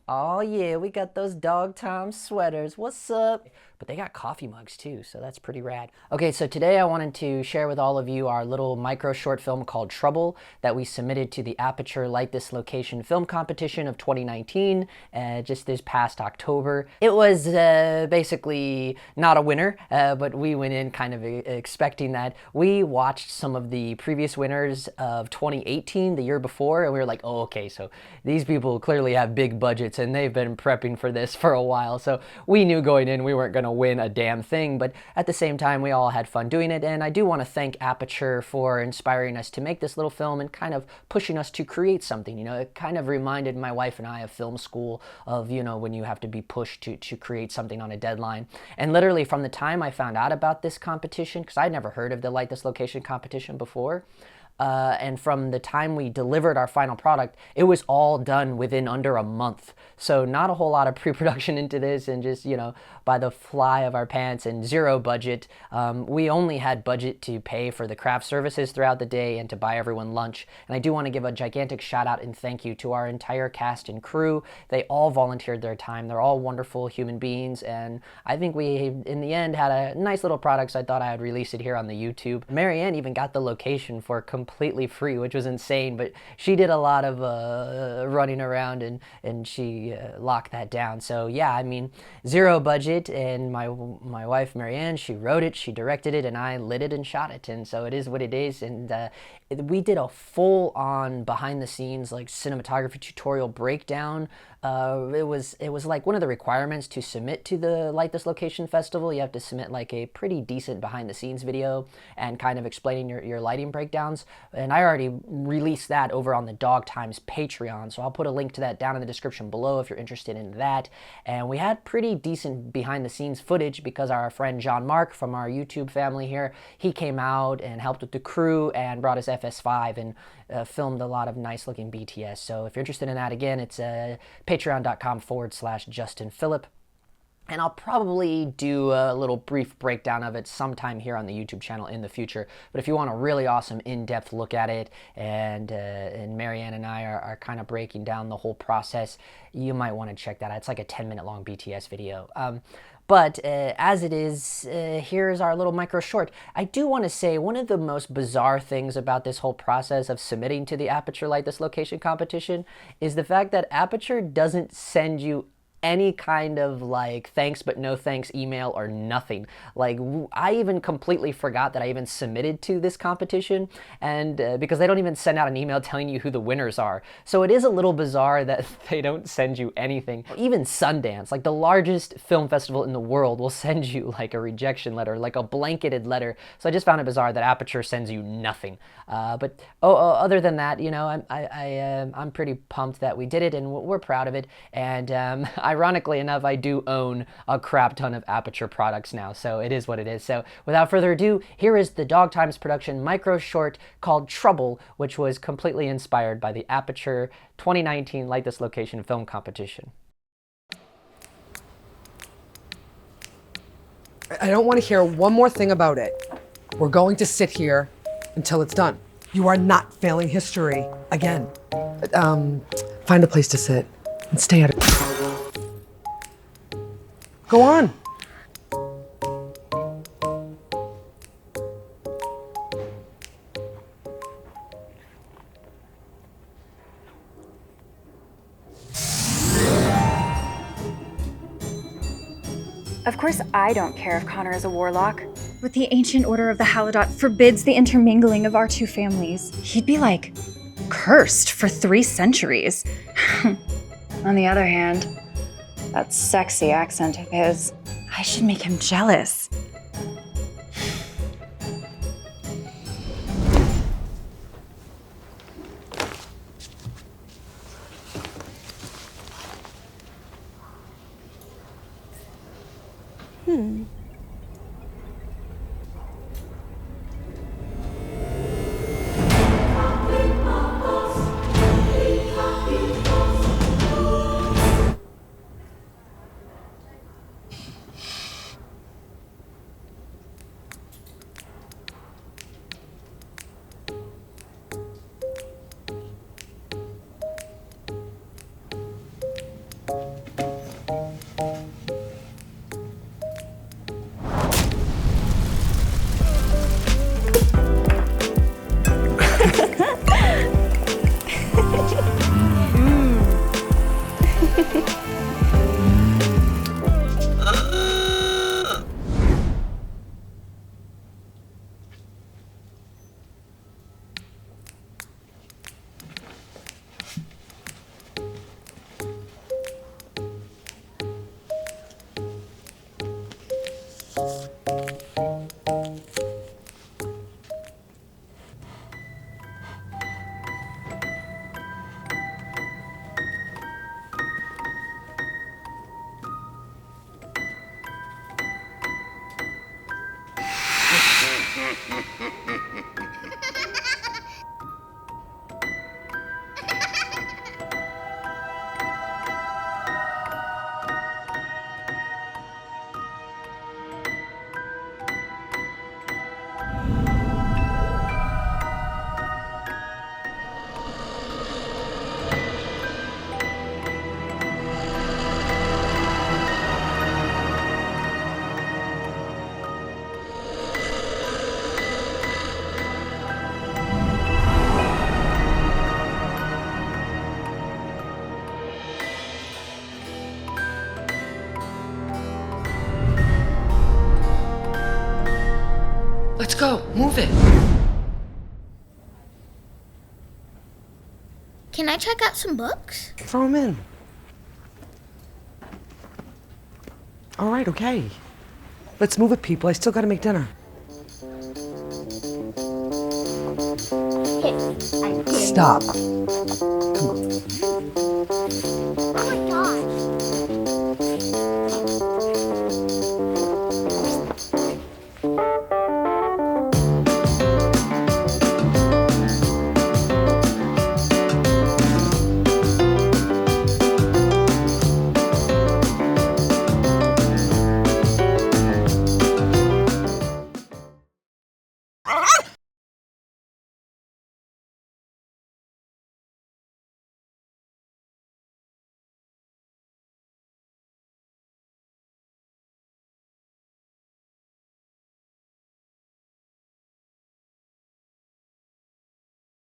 Oh yeah, we got those DogTimes sweaters. What's up? But they got coffee mugs too, so that's pretty rad. Okay, so today I wanted to share with all of you our little micro short film called Trouble that we submitted to the Aputure Light This Location film competition of 2019, just this past October. It was basically not a winner, but we went in kind of expecting that. We watched some of the previous winners of 2018, the year before, and we were like, oh, okay, so these people clearly have big budgets and they've been prepping for this for a while, so we knew going in we weren't going to win a damn thing, but at the same time we all had fun doing it. And I do want to thank Aputure for inspiring us to make this little film and kind of pushing us to create something. You know, it kind of reminded my wife and I of film school, of, you know, when you have to be pushed to create something on a deadline. And literally from the time I found out about this competition, because I'd never heard of the Light This Location competition before, and from the time we delivered our final product, it was all done within under a month. So not a whole lot of pre-production into this, and just, you know, by the fly of our pants and zero budget. We only had budget to pay for the craft services throughout the day and to buy everyone lunch. And I do want to give a gigantic shout out and thank you to our entire cast and crew. They all volunteered their time. They're all wonderful human beings, and I think we, in the end, had a nice little product, so I thought I would release it here on the YouTube. Marianne even got the location for completely free, which was insane, but she did a lot of running around and she locked that down. So yeah, I mean, zero budget, and my wife Marianne, she wrote it, she directed it, and I lit it and shot it, and so it is what it is. And we did a full-on behind-the-scenes like cinematography tutorial breakdown. It was like one of the requirements to submit to the Light This Location Festival. You have to submit like a pretty decent behind-the-scenes video and kind of explaining your lighting breakdowns. And I already released that over on the DogTimes Patreon, so I'll put a link to that down in the description below if you're interested in that. And we had pretty decent behind-the-scenes footage because our friend John Mark from our YouTube family here, he came out and helped with the crew and brought his FS5 and filmed a lot of nice looking BTS. So if you're interested in that, again, it's patreon.com/Justin Phillip. And I'll probably do a little brief breakdown of it sometime here on the YouTube channel in the future. But if you want a really awesome in-depth look at it, and Marianne and I are kind of breaking down the whole process, you might want to check that out. It's like a 10-minute long BTS video. But as it is, here's our little micro short. I do want to say one of the most bizarre things about this whole process of submitting to the Aputure Light This Location competition is the fact that Aputure doesn't send you any kind of like thanks but no thanks email or nothing. Like, I even completely forgot that I even submitted to this competition, and because they don't even send out an email telling you who the winners are. So it is a little bizarre that they don't send you anything. Even Sundance, like the largest film festival in the world, will send you like a rejection letter, like a blanketed letter. So I just found it bizarre that Aputure sends you nothing. But other than that, you know, I'm pretty pumped that we did it, and we're proud of it. And ironically enough, I do own a crap ton of Aputure products now, so it is what it is. So without further ado, here is the DogTimes production micro short called Trouble, which was completely inspired by the Aputure 2019 Light This Location film competition. I don't want to hear one more thing about it. We're going to sit here until it's done. You are not failing history again. Find a place to sit and stay at it. Go on. Of course I don't care if Connor is a warlock, but the ancient order of the Halidot forbids the intermingling of our two families. He'd be like cursed for 3 centuries. On the other hand, that sexy accent of his, I should make him jealous. Let's go. Move it. Can I check out some books? Throw them in. All right, okay. Let's move it, people. I still gotta make dinner. Stop.